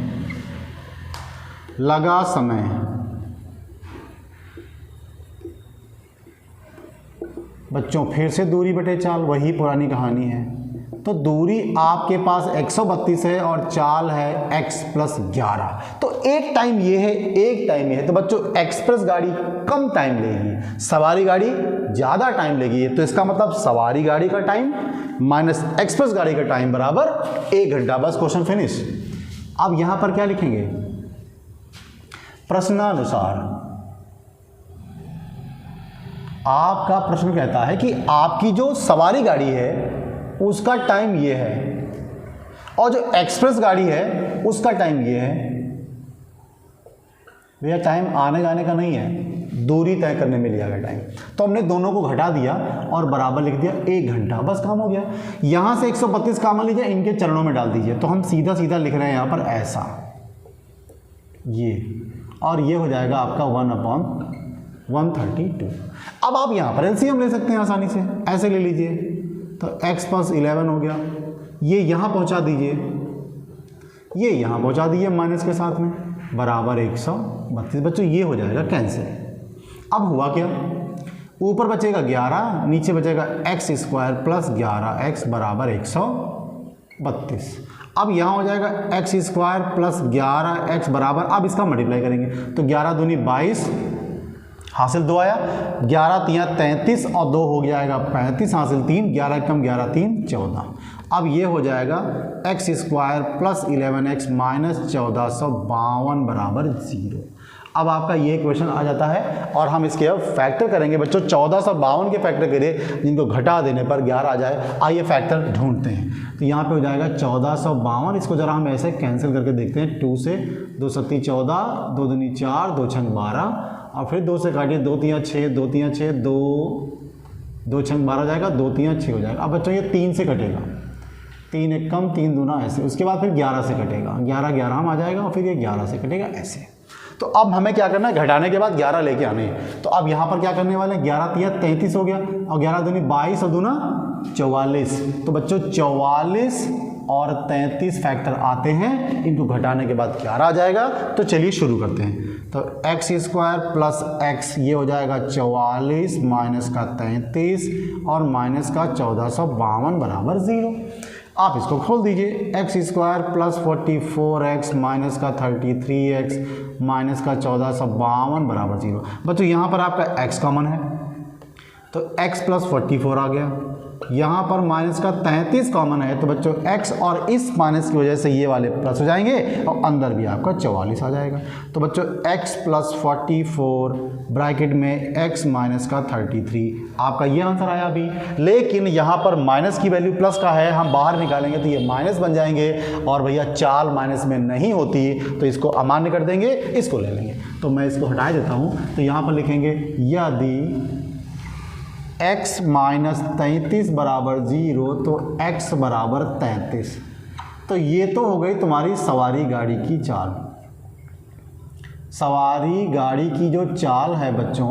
लगा समय बच्चों फिर से दूरी बटे चाल, वही पुरानी कहानी है। तो दूरी आपके पास 132 है और चाल है x + 11। तो एक टाइम ये है, एक टाइम ये है। तो बच्चों एक्सप्रेस गाड़ी कम टाइम लेगी, सवारी गाड़ी ज़्यादा टाइम लेगी। तो इसका मतलब सवारी गाड़ी का टाइम माइनस एक्सप्रेस गाड़ी का टाइम बराबर 1 घंटा। बस क्वेश्चन फिनिश। अब यहाँ पर क्या लिखेंगे, प्रश्नानुसार आपका प्रश्न कहता है कि आपकी जो सवारी गाड़ी है उसका टाइम ये है और जो एक्सप्रेस गाड़ी है उसका टाइम ये है। भैया टाइम आने जाने का नहीं है, दूरी तय करने में लिया गया टाइम। तो हमने दोनों को घटा दिया और बराबर लिख दिया 1 घंटा, बस काम हो गया। यहाँ से 132 काम लीजिए, इनके चरणों में डाल दीजिए। तो हम सीधा सीधा लिख रहे हैं यहाँ पर ऐसा, ये, और ये हो जाएगा आपका 1/132। अब आप यहाँ पर एलसीएम ले सकते हैं आसानी से, ऐसे ले लीजिए। तो x + 11 हो गया, ये यहाँ पहुँचा दीजिए, ये यहाँ पहुँचा दीजिए माइनस के साथ में, बराबर 132। बच्चों ये हो जाएगा कैंसिल। अब हुआ क्या, ऊपर बचेगा 11, नीचे बचेगा एक्स स्क्वायर प्लस 11x बराबर 132। अब यहाँ हो जाएगा एक्स स्क्वायर प्लस 11x बराबर, अब इसका मल्टीप्लाई करेंगे तो 11 दूनी 22 हासिल 2 आया, 11 तियाँ 33 और 2 हो जाएगा 35 हासिल 3, 11 कम 11 3 14। अब ये हो जाएगा x square plus 11x minus 1452 बराबर 0। अब आपका ये क्वेश्चन आ जाता है और हम इसके अब फैक्टर करेंगे बच्चों। 1452 के फैक्टर करिए जिनको घटा देने पर 11 आ जाए। आइए फैक्टर ढूंढते हैं। तो यहाँ पे हो जाएगा 1452, इसको जरा हम ऐसे कैंसिल करके देखते हैं। 2 से 2 सत्ती 14, 2 दूनी 4, 2 छंग 12 और फिर 2 से काटिए 2 तियाँ 6, 2 तियाँ 6, 2 छंग 12 जाएगा, 2 तियाँ 6 हो जाएगा। अब बच्चों ये 3 से कटेगा, 3 एक कम 3 दूना ऐसे, उसके बाद फिर 11 से कटेगा, 11 11 में आ जाएगा और फिर ये 11 से कटेगा ऐसे। तो अब हमें क्या करना है, घटाने के बाद 11 लेके आने हैं। तो अब यहाँ पर क्या करने वाले हैं, 11 तिया 33 हो गया और 11 दूनी 22 और दूना 44। तो बच्चों 44 और 33 फैक्टर आते हैं, इनको घटाने के बाद 11 आ जाएगा। तो चलिए शुरू करते हैं। तो एक्स स्क्वायर प्लस एक्स ये हो जाएगा 44 माइनस का 33 और माइनस का 1452 बराबर 0। आप इसको खोल दीजिए, x square plus 44x minus का 33x माइनस का 1452 बराबर 0। बच्चों यहाँ पर आपका x कॉमन है तो x प्लस 44 आ गया, यहाँ पर माइनस का 33 कॉमन है तो बच्चों x और इस माइनस की वजह से ये वाले प्लस हो जाएंगे और अंदर भी आपका 44 आ जाएगा। तो बच्चों x प्लस 44 ब्रैकेट में x माइनस का 33, आपका ये आंसर आया अभी। लेकिन यहाँ पर माइनस की वैल्यू प्लस का है, हम बाहर निकालेंगे तो ये माइनस बन जाएंगे और भैया चाल माइनस में नहीं होती तो इसको अमान्य कर देंगे, इसको ले लेंगे। तो मैं इसको हटा देता हूँ। तो यहाँ पर लिखेंगे यदि x माइनस 33 बराबर 0 तो x बराबर 33। तो ये तो हो गई तुम्हारी सवारी गाड़ी की चाल। सवारी गाड़ी की जो चाल है बच्चों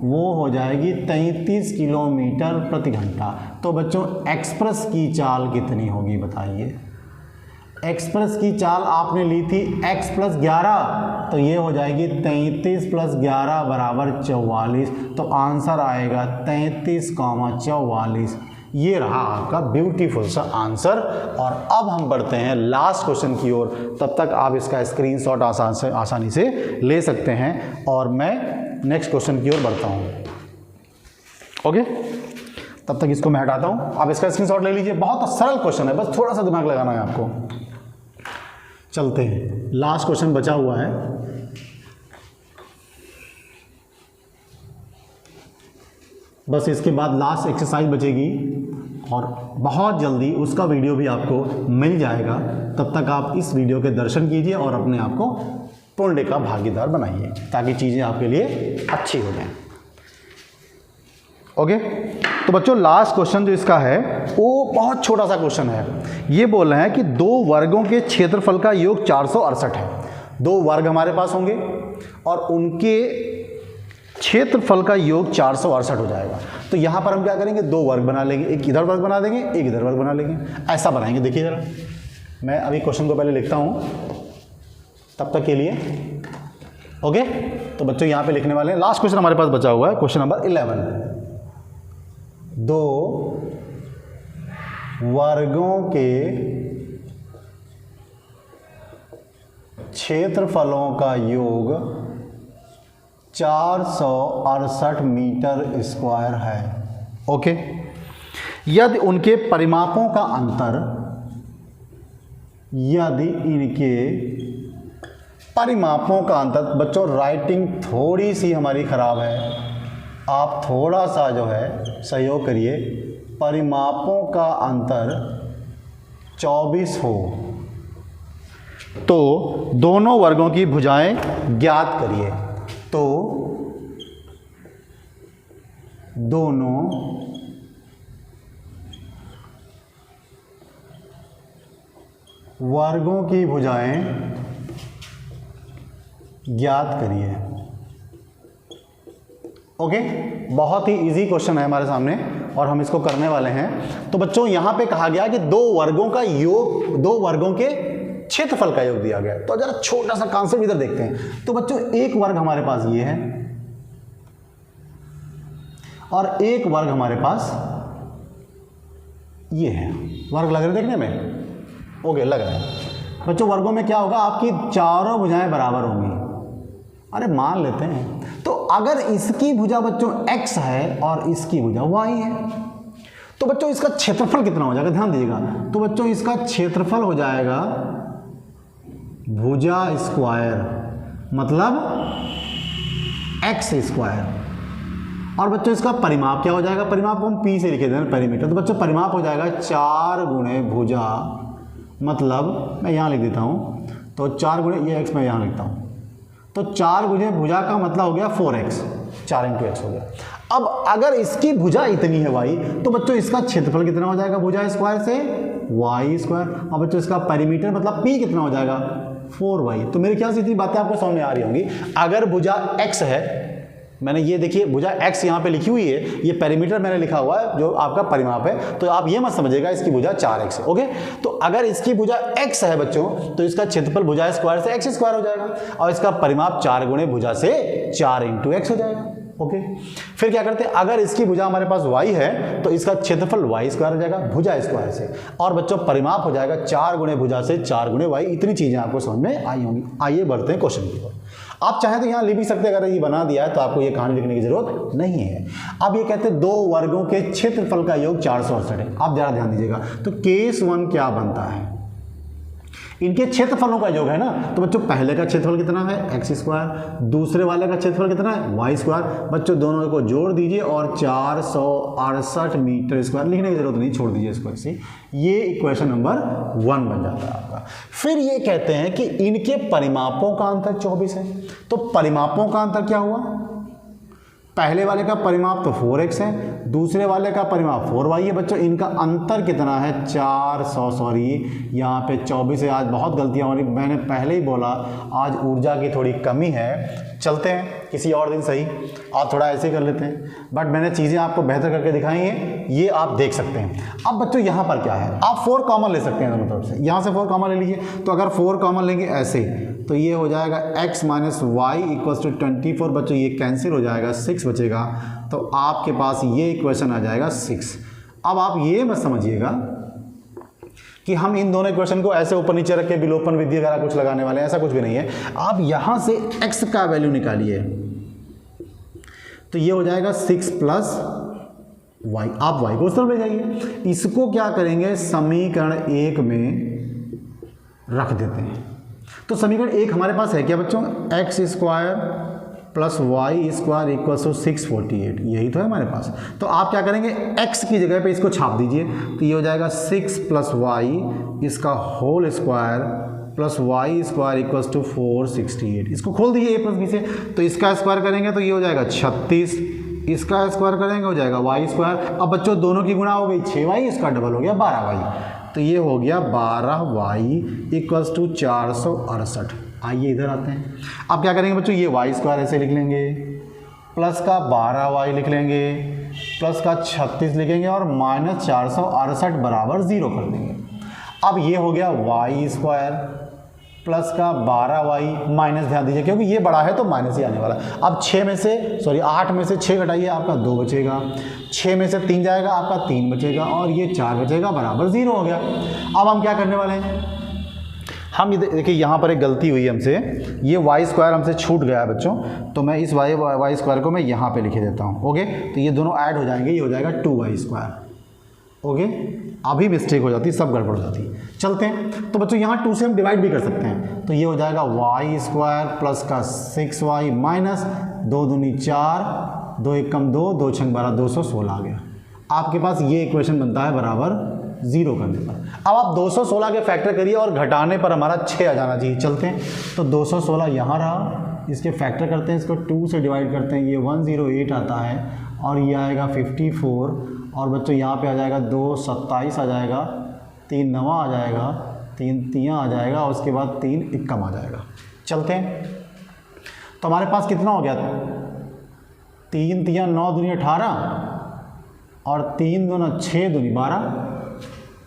वो हो जाएगी 33 किलोमीटर प्रति घंटा। तो बच्चों एक्सप्रेस की चाल कितनी होगी बताइए। एक्सप्रेस की चाल आपने ली थी x प्लस 11, तो ये हो जाएगी 33 प्लस 11 बराबर 44। तो आंसर आएगा 33,44। ये रहा आपका ब्यूटीफुल सा आंसर। और अब हम बढ़ते हैं लास्ट क्वेश्चन की ओर। तब तक आप इसका स्क्रीनशॉट आसानी से ले सकते हैं और मैं नेक्स्ट क्वेश्चन की ओर बढ़ता हूँ। ओके, तब तक इसको मैं हटाता हूँ, आप इसका स्क्रीनशॉट ले लीजिए। बहुत सरल क्वेश्चन है, बस थोड़ा सा दिमाग लगाना है आपको। चलते हैं, लास्ट क्वेश्चन बचा हुआ है। बस इसके बाद लास्ट एक्सरसाइज बचेगी और बहुत जल्दी उसका वीडियो भी आपको मिल जाएगा। तब तक आप इस वीडियो के दर्शन कीजिए और अपने आप को पुण्य का भागीदार बनाइए ताकि चीज़ें आपके लिए अच्छी हो जाएं। ओके, तो बच्चों लास्ट क्वेश्चन जो इसका है वो बहुत छोटा सा क्वेश्चन है। ये बोल रहे हैं कि दो वर्गों के क्षेत्रफल का योग 468 है। दो वर्ग हमारे पास होंगे और उनके क्षेत्रफल का योग 468 हो जाएगा। तो यहाँ पर हम क्या करेंगे, दो वर्ग बना लेंगे, एक इधर वर्ग बना देंगे, एक इधर वर्ग बना लेंगे, ऐसा बनाएंगे। देखिए ज़रा, मैं अभी क्वेश्चन को पहले लिखता हूँ तब तक के लिए। ओके, तो बच्चों यहाँ पे लिखने वाले हैं। लास्ट क्वेश्चन हमारे पास बचा हुआ है, क्वेश्चन नंबर 11। दो वर्गों के क्षेत्रफलों का योग 468 मीटर स्क्वायर है। ओके, यदि उनके परिमापों का अंतर, यदि इनके परिमापों का अंतर, बच्चों राइटिंग थोड़ी सी हमारी ख़राब है, आप थोड़ा सा जो है सहयोग करिए। परिमापों का अंतर 24 हो तो दोनों वर्गों की भुजाएं ज्ञात करिए। तो दोनों वर्गों की भुजाएं ज्ञात करिए। ओके, बहुत ही इजी क्वेश्चन है हमारे सामने और हम इसको करने वाले हैं। तो बच्चों यहाँ पे कहा गया कि दो वर्गों का योग, दो वर्गों के क्षेत्रफल का योग दिया गया। तो जरा छोटा सा कॉन्सेप्ट इधर देखते हैं। तो बच्चों एक वर्ग हमारे पास ये है और एक वर्ग हमारे पास ये है। वर्ग लग रहे देखने में? ओके, लग रहा है बच्चों। वर्गों में क्या होगा, आपकी चारों भुजाएं बराबर होंगी। अरे मान लेते हैं, तो अगर इसकी भुजा बच्चों x है और इसकी भुजा y है, तो बच्चों इसका क्षेत्रफल कितना हो जाएगा, ध्यान दीजिएगा। तो बच्चों इसका क्षेत्रफल हो जाएगा भुजा स्क्वायर, मतलब x स्क्वायर। और बच्चों इसका परिमाप क्या हो जाएगा, परिमाप को हम p से लिखे दें, पेरीमीटर। तो बच्चों परिमाप हो जाएगा 4 गुणे भुजा, मतलब मैं यहाँ लिख देता हूँ, तो 4 गुणे ये x मैं यहाँ लिखता हूँ, तो 4 गुणे भुजा का मतलब हो गया 4x, 4 × x हो गया। अब अगर इसकी भुजा इतनी है y, तो बच्चों इसका क्षेत्रफल कितना हो जाएगा भुजा स्क्वायर से, y स्क्वायर। और बच्चों इसका पेरीमीटर मतलब p कितना हो जाएगा, 4y। तो मेरे ख्याल से इतनी बातें आपको समझ में आ रही होंगी। अगर भुजा x है, मैंने ये देखिए भुजा x यहाँ पे लिखी हुई है, ये पेरीमीटर मैंने लिखा हुआ है जो आपका परिमाप है, तो आप ये मत समझिएगा इसकी भुजा 4x है। ओके, तो अगर इसकी भुजा x है बच्चों, तो इसका क्षेत्रफल भुजा स्क्वायर से x स्क्वायर हो जाएगा, और इसका परिमाप 4 गुणे भुजा से 4 × x हो जाएगा। ओके, फिर क्या करते हैं, अगर इसकी भुजा हमारे पास y है, तो इसका क्षेत्रफल y स्क्वायर हो जाएगा भुजा स्क्वायर से, और बच्चों परिमाप हो जाएगा 4 गुणे भुजा से 4 गुणे y। इतनी चीजें आपको समझ में आई होंगी। आइए बढ़ते हैं क्वेश्चन की ओर। आप चाहें तो यहाँ लिख भी सकते हैं, अगर ये बना दिया है तो आपको ये कहानी लिखने की जरूरत नहीं है। अब ये कहते हैं 2 वर्गों के क्षेत्रफल का योग 468 है। आप जरा ध्यान दीजिएगा, तो केस 1 क्या बनता है, इनके क्षेत्रफलों का योग है ना। तो बच्चों पहले का क्षेत्रफल कितना है, x स्क्वायर, दूसरे वाले का क्षेत्रफल कितना है, y स्क्वायर। बच्चों दोनों को जोड़ दीजिए और 468 मीटर स्क्वायर, लिखने की जरूरत नहीं, छोड़ दीजिए इसको ऐसे। ये इक्वेशन नंबर 1 बन जाता है आपका। फिर ये कहते हैं कि इनके परिमापों का अंतर 24 है। तो परिमापों का अंतर क्या हुआ, पहले वाले का परिमाप तो 4x है, दूसरे वाले का परिमाप 4y है। बच्चों इनका अंतर कितना है, 400, सॉरी यहाँ पे 24 है। आज बहुत गलतियाँ हो रही, मैंने पहले ही बोला आज ऊर्जा की थोड़ी कमी है। चलते हैं किसी और दिन, सही आप थोड़ा ऐसे ही कर लेते हैं, बट मैंने चीज़ें आपको बेहतर करके दिखाई हैं, ये आप देख सकते हैं। अब बच्चों यहाँ पर क्या है, आप 4 कॉमन ले सकते हैं दोनों तरफ से, यहाँ से 4 कॉमन ले लीजिए। तो अगर 4 कॉमन लेंगे ऐसे, तो ये हो जाएगा x - y = 24। बच्चों ये कैंसिल हो जाएगा, 6 बचेगा, तो आपके पास ये इक्वेशन आ जाएगा 6। अब आप ये मत समझिएगा कि हम इन दोनों इक्वेशन को ऐसे ऊपर नीचे रख के विलोपन विधि वगैरह कुछ लगाने वाले हैं, ऐसा कुछ भी नहीं है। आप यहाँ से x का वैल्यू निकालिए, तो ये हो जाएगा 6 + y। आप y को उस तरफ ले जाइए, इसको क्या करेंगे, समीकरण 1 में रख देते हैं। तो समीकरण 1 हमारे पास है क्या बच्चों, x स्क्वायर + y स्क्वायर = 648, यही तो है हमारे पास। तो आप क्या करेंगे, x की जगह पे इसको छाप दीजिए, तो ये हो जाएगा 6 + y इसका होल स्क्वायर + y स्क्वायर = 468। इसको खोल दीजिए a + b से, तो इसका स्क्वायर करेंगे तो ये हो जाएगा 36, इसका स्क्वायर करेंगे हो जाएगा y स्क्वायर। अब बच्चों दोनों की गुणा हो गई 6y, इसका डबल हो गया 12y, तो ये हो गया 12y = 468। आइए इधर आते हैं। अब क्या करेंगे बच्चों, ये y स्क्वायर ऐसे लिख लेंगे, प्लस का 12y लिख लेंगे, प्लस का 36 लिखेंगे, और -468 बराबर 0 कर देंगे। अब ये हो गया y स्क्वायर प्लस का 12y माइनस, ध्यान दीजिए क्योंकि ये बड़ा है तो माइनस ही आने वाला। अब 8 में से 6 घटाइए, आपका 2 बचेगा, 6 में से 3 जाएगा, आपका 3 बचेगा, और ये 4 बचेगा, बराबर 0 हो गया। अब हम क्या करने वाले हैं, हम ये देखिए यहाँ पर एक गलती हुई हमसे, ये y स्क्वायर हमसे छूट गया है बच्चों, तो मैं इस y स्क्वायर को मैं यहाँ पे लिखे देता हूँ। ओके, तो ये दोनों ऐड हो जाएंगे, ये हो जाएगा 2y स्क्वायर। ओके, अभी मिस्टेक हो जाती, सब गड़बड़ हो जाती। चलते हैं, तो बच्चों यहाँ 2 से हम डिवाइड भी कर सकते हैं, तो ये हो जाएगा y स्क्वायर प्लस का 6y माइनस 2 दूनी 4, 2 1 कम 2, 2 6 12, 216 आ गया। आपके पास ये इक्वेशन बनता है बराबर 0 करने पर। अब आप 216 के फैक्टर करिए और घटाने पर हमारा 6 आ जाना चाहिए। चलते हैं, तो 216 यहाँ रहा, इसके फैक्टर करते हैं, इसको 2 से डिवाइड करते हैं, ये 108 आता है, और ये आएगा 54, और बच्चों यहाँ पे आ जाएगा 2 27 आ जाएगा, 3 9 आ जाएगा, 3 3 आ जाएगा, और उसके बाद 3 1 आ जाएगा। चलते हैं, तो हमारे पास कितना हो गया, 3 3 9 दूनी 18, और 3 दूना 6 दूनी 12,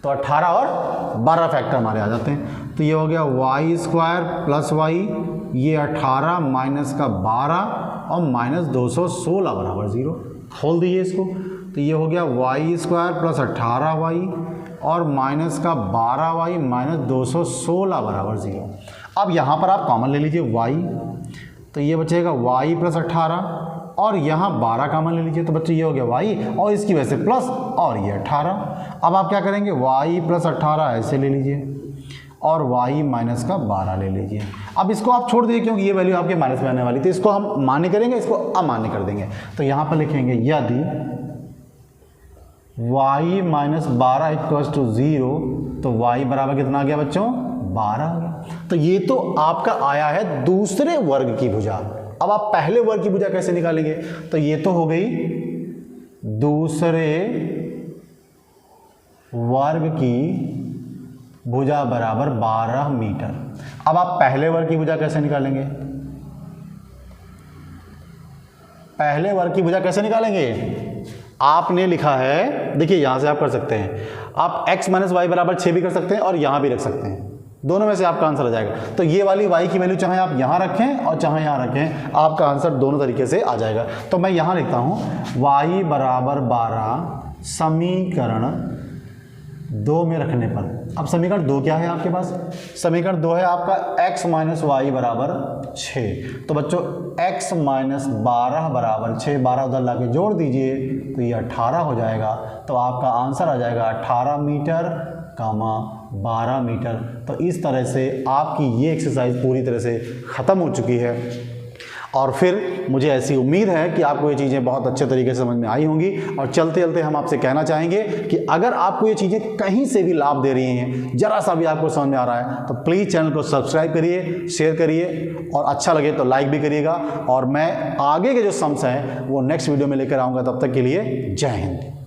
तो 18 और 12 फैक्टर हमारे आ जाते हैं। तो ये हो गया y स्क्वायर प्लस y, ये 18 माइनस का 12, और -216 बराबर 0। खोल दीजिए इसको, तो ये हो गया वाई स्क्वायर प्लस 18y और माइनस का 12y -216 बराबर 0। अब यहाँ पर आप कॉमन ले लीजिए y, तो ये बचेगा y प्लस 18 और यहाँ 12 कॉमन ले लीजिए, तो बच्चे ये हो गया y और इसकी वजह से प्लस और ये 18। अब आप क्या करेंगे, y प्लस 18 ऐसे ले लीजिए और y माइनस का 12 ले लीजिए। अब इसको आप छोड़ दीजिए क्योंकि ये वैल्यू आपके माइनस में आने वाली थी, इसको हम मान्य करेंगे, इसको अमान्य कर देंगे। तो यहाँ पर लिखेंगे यदि y माइनस 12 इक्वल्स टू 0 तो y बराबर कितना आ गया बच्चों, 12 आ गया। तो ये तो आपका आया है दूसरे वर्ग की भुजा। अब आप पहले वर्ग की भुजा कैसे निकालेंगे, तो ये तो हो गई दूसरे वर्ग की भुजा बराबर 12 मीटर। अब आप पहले वर्ग की भुजा कैसे निकालेंगे, पहले वर्ग की भुजा कैसे निकालेंगे, आपने लिखा है, देखिए यहां से आप कर सकते हैं, आप x माइनस वाई बराबर 6 भी कर सकते हैं और यहां भी रख सकते हैं, दोनों में से आपका आंसर आ जाएगा। तो ये वाली y की वैल्यू चाहे आप यहां रखें और चाहे यहां रखें, आपका आंसर दोनों तरीके से आ जाएगा। तो मैं यहां लिखता हूं y बराबर 12 समीकरण 2 में रखने पर। अब समीकरण 2 क्या है आपके पास, समीकरण 2 है आपका x माइनस वाई बराबर 6। तो बच्चों x माइनस 12 बराबर 6, 12 उधर ला के जोड़ दीजिए तो ये 18 हो जाएगा। तो आपका आंसर आ जाएगा 18 मीटर कामा 12 मीटर। तो इस तरह से आपकी ये एक्सरसाइज पूरी तरह से ख़त्म हो चुकी है और फिर मुझे ऐसी उम्मीद है कि आपको ये चीज़ें बहुत अच्छे तरीके से समझ में आई होंगी। और चलते चलते हम आपसे कहना चाहेंगे कि अगर आपको ये चीज़ें कहीं से भी लाभ दे रही हैं, ज़रा सा भी आपको समझ में आ रहा है, तो प्लीज़ चैनल को सब्सक्राइब करिए, शेयर करिए और अच्छा लगे तो लाइक भी करिएगा। और मैं आगे के जो सम्स हैं वो नेक्स्ट वीडियो में लेकर आऊँगा। तब तक के लिए जय हिंद।